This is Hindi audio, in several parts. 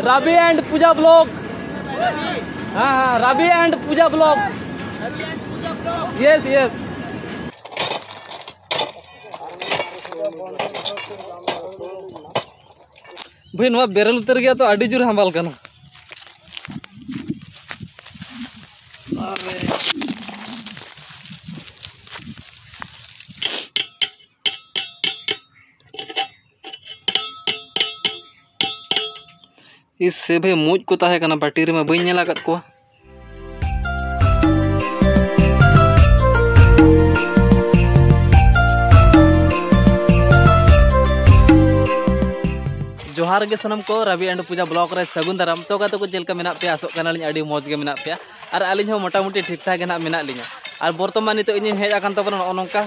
Ravi and Pooja vlog. हाँ Ravi and Pooja vlog. Yes yes. भाई नवा बेरल उतर गया तो आड़ी जोर हमाल करना। इससे भाई मुझ को ताहे करना बाटी में बई नेला को जोहार के सनम को रवि एंड पूजा ब्लॉग रे सगुन दाराम तो को जेलका मेना पे आसो कना लिन आडी मौज गे मेना पे और आलिन हो मोटामुटी ठीक ठाक ना मेना लिया और बर्तमान नितो इन हेज आकान तबन नोनका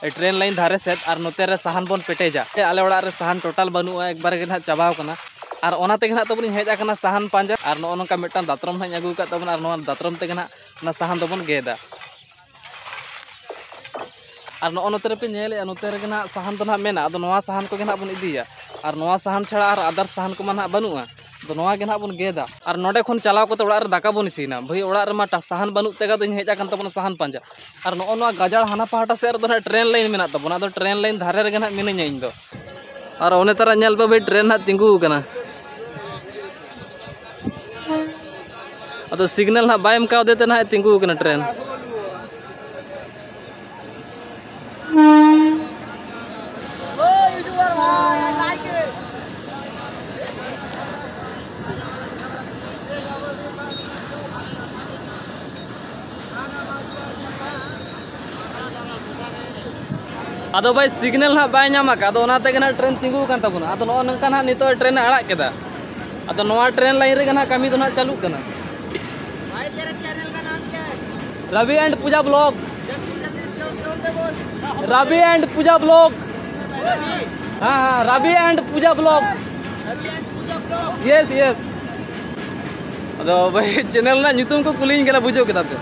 ट्रेन लाइन धारे सेट और नोते रे साहान बन पेटेजा आले ओड़ा रे साहान टोटल बनुआ एक बार गे ना चाबाव कना और ओना तेगे ना तबन हेज आकाना साहान पांजा और नोनका मिटन दातरम ना अगु का तबन और नोन दातरम तेगे ना साहान दबन गेदा और नोते पे नेले नोते रे ना साहान तो ना मेना अदो नोआ साहान को गे ना बन इदिया और नोआ साहान छाड़ा और अदर साहान को ना बनुआ तो नोआ गे ना बन गेदा और नोडे खन चलाव को ओड़ा रे दाका बन इसीना भाई ओड़ा रे मा साहान बनु तेगा तो हेज आकान तबन साहान पांजा और नोआ गाजार हाना पहाटा से तो ट्रेन लाइन मेना तबन अदो ट्रेन लाइन धारे रे ना मिनिया इन दो और ओने तारा नेल पे भाई ट्रेन ना तिंगु कना अदो सिग्नल ना बाय एमकाव देते ना तिंगु कना ट्रेन अदो भाई सिग्नल ना बाय नामा का अदो ओनाते ना ट्रेन तिंगु कान तबना अदो नो नंका ना नितो ट्रेन आड़ा केदा अदो नोआ ट्रेन लाइन रे ना कमी तो ना चालू कना। भाई तेरा चैनल का नाम क्या है? Ravi and Puja blog. Ravi and Puja blog. हाँ Ravi and Puja blog. Yes yes अदो भाई चैनल ना ᱧᱩᱛᱩᱢ को कुलिंग केला बुझो केदा पे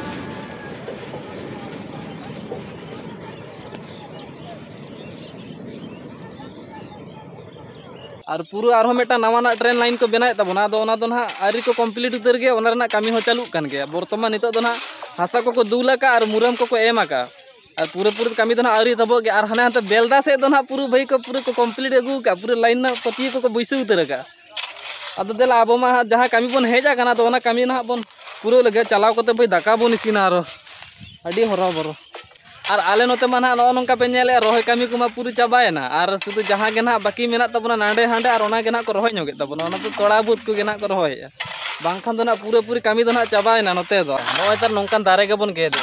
और पूरा आरो मेटा नवाना ट्रेन लाइन को बनाए तबना अदो ओना दो ना आरी को कंप्लीट उतर गया ओना रना कामी हो चालू कान गया बर्तमान नितो दो ना हासा को दूला का और मुरम को एमा का और पूरे पूरे कामी दो ना आरी तबो के और हाने हाते बेलदा से दो ना पूरा भाई को पूरे को कंप्लीट अगू का पूरे लाइन ना पतिये को बैसे उतर का अदो देला अब मा जहां कामी बन हेजा काना तो ओना कामी ना बन पूरे लगे चलाव कोते भाई दाका बन इसिना आरो अडी हरा बरो और आले नोते माना नो नंका पे नेले रोहय कामी को मा पूरी चाबायना और शुद्ध जहां गे ना बाकी मेना तबना नांडे हांडे और ओना गे ना को रोहय नोगे तबना ओना तो तोड़ा बुत को गे ना को रोहय बांखान दो ना पूरे पूरी कामी दो ना चाबायना नोते दो नोय तर नोंकान दारे गे बन गेदे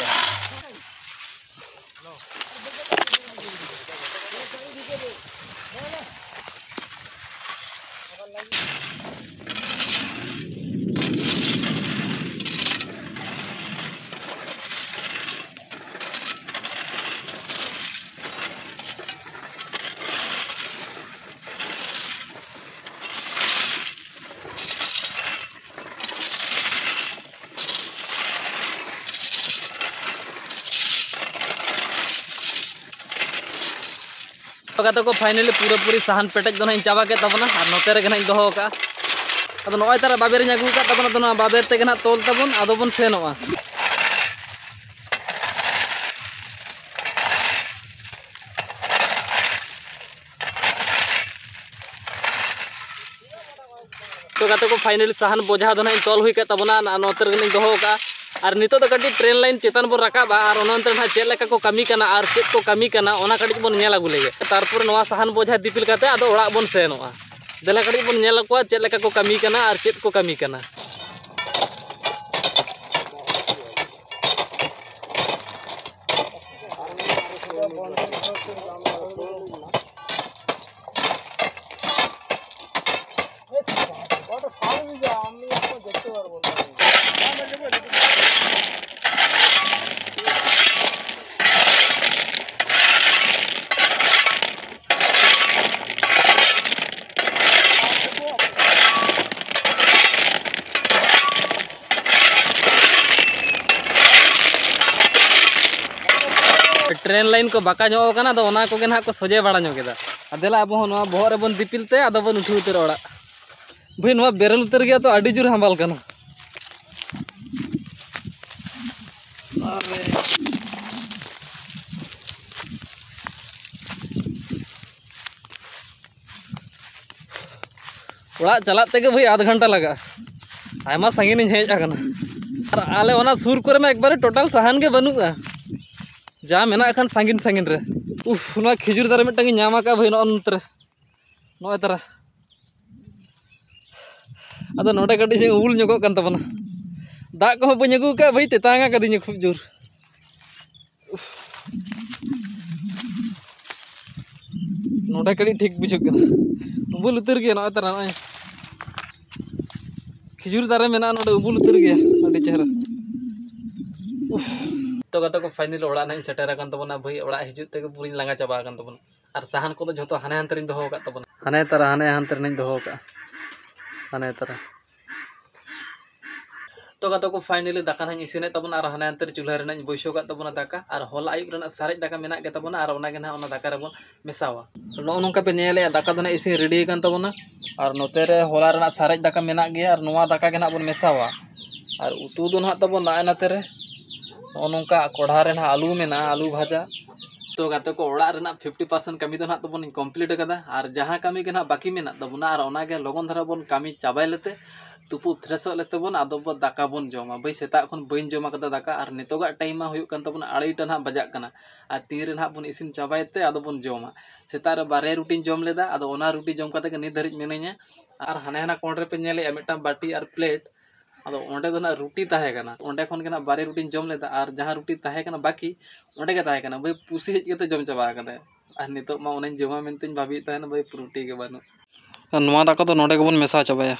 तो को फाइनली पूरा पूरी साहान पेटेज दो ना चाबा के तबना और नोते रे ना दोहो का अदो नोय तारा बाबेर अगू का तबना तो ना बाबेर ते ना तोल तबन अदो बन सेनोआ तो गाते को फाइनली साहान बोझा दो ना तोल हुई के तबना नोते रे दोहो का और नितो तो कटी ट्रेन लाइन चेतन बन रकाबा और ओनंतर ना चेद लेका को कमी कना और चेद को कमी कना ओना कटी बन नेल आगु लेगे तारपर नोआ साहान बोझा दिपिल काते आदो ओड़ा बन सेनोआ देला कटी बन नेल को चेद लेका को कमी कना और चेद को कमी कना ट्रेन लाइन को बाका जोना तो ओना को गे ना को सोजे बड़ा जोगेदा अदेला अब बहर रे बन दिपिलते अदो बन उठू उतर ओड़ा भाई नवा बेरल उतर गया तो आड़ी जोर हमाल कना ओड़ा चलात तेगे भाई आध घंटा लगा आयमा सांगिन हेज आकना और आले ओना सुर करे में एकबारे टोटल साहान के बनुआ जा मेना खान सांगिन सांगिन रे ना खिजुर दारे मिटंग नामा का भाई नोंतरे नोय तरा अदो नोडे कटी से उल ñogok kan tabana दा को बन अगू का भाई तेतांगा कदिኝ खूब जोर नोडे कड़ी ठीक बुझुग उबुल उतर गया नोय तरा नोय खिजुर दारे मेना नोडे उबुल उतर गया अडी चेहरा तो कत को फाइनल ओड़ा नाई सेटेर कान तबना भाई ओड़ा हिजुत तेगे पुरी लांगा चाबा कान तबना और साहान को तो झोतो हाने हांतरिन दोहो का तबना हाने हांतरिन दोहो का हाने तरा तो कत को फाइनली दाका नाई इसिने तबना और हाने हांतर चूल्हा रेना बइसो का तबना दाका और हॉल आयुब रेना सारेज दाका मेना के तबना और ओना गे ना ओना दाका रेबन मेसावा नो नोंका पे नेले दाका दना इसिन रेडी कान तबना और नोते रे होला रेना सारेज दाका मेना गया और नोवा दाका गे ना बन मेसावा और उतु दो ना तबन ना नाते रे नोंका कोढ़ा रे ना आलू मेना आलू भाजा तो गाते को ओड़ा रेना 50% कमी दो ना तबन कमप्लीट कदा और जहां कमी के ना बाकी मेना तबना और ओना गे लगन धरा बन कमी चाबाय लेते तुपु फ्रेश लेते बन आदो ब दाका बन जोमा भाई सेता खन बइन जोमा कदा दाका और नितोगा टाइम मा हुयुक कान तबना अड़ाईटा ना बजाक कना और 3 रे ना बन इसिन चाबायते आदो बन जोमा सेता रे बारे रुटीन जोम लेदा आदो ओना रुटी जोम कते के नि धरिज मेनेኛ और हाने हाना कोंडरे पे नेले मिटा बाटी और प्लेट आदो ओंडे दो ना रुटी ताहे कना ओंडे खन के ना बारे रुटीन जोम लेदा और जहां रुटी ताहे कना बाकी ओंडे के ताहे कना भाई पुसी हेज के जोम चाबा कदा और नितो मा ओने जोमा मेनतेन भाबी ताहे ना भाई रुटी के बानु नोवा दाका तो नोडे के बन मेसा चाबाया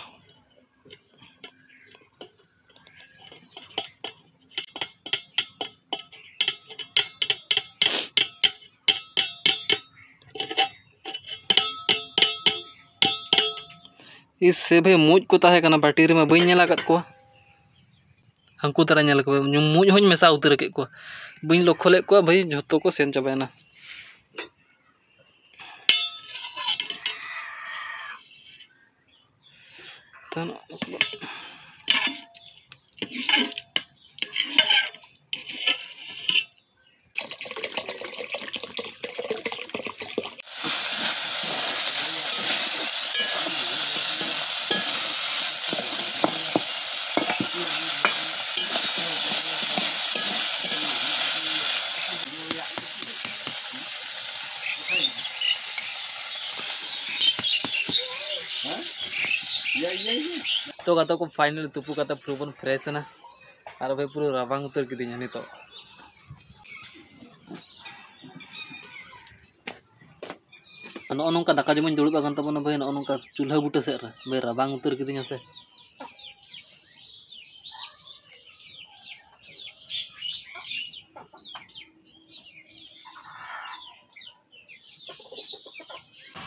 इस से भाई मुज को ताहे कना बाटी रे में बइन नेला कत को हंकु तारा नेल को मुज होñ मेसा उतर के को बइन लखोले को भाई झोतो को सेन चाबायना तन तो गाता को फाइनल तुपु काता प्रूवन फ्रेश ना और भाई पूरा राबांग उतर के दिया नितो नो नोंका दाका जमन दुड़ुब आगन तबना भाई नो नोंका चूल्हा बुटा से भाई राबांग उतर के दिया से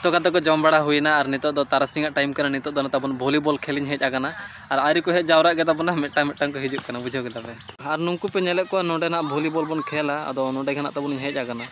तो कते को जम बड़ा हुईना और नितो दो तारसिंगा टाइम करना नितो दो तबन वॉलीबॉल खेलिन हेज आगना और आरी को हेज जावरा के तबना मिटा मिटांग को हिजुक कना बुझो केदा पे और नुंकु पे नेले को नोडे ना वॉलीबॉल बन खेला अदो नोडे गना तबन हेज आगना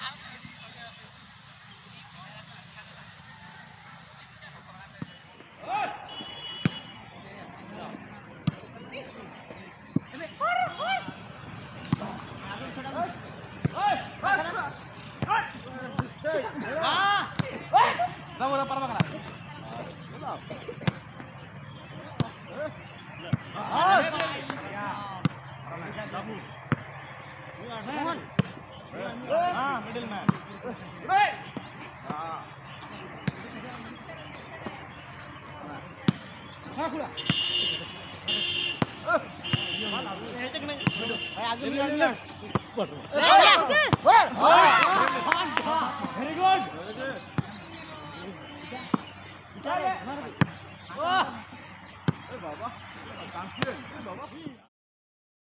Very good.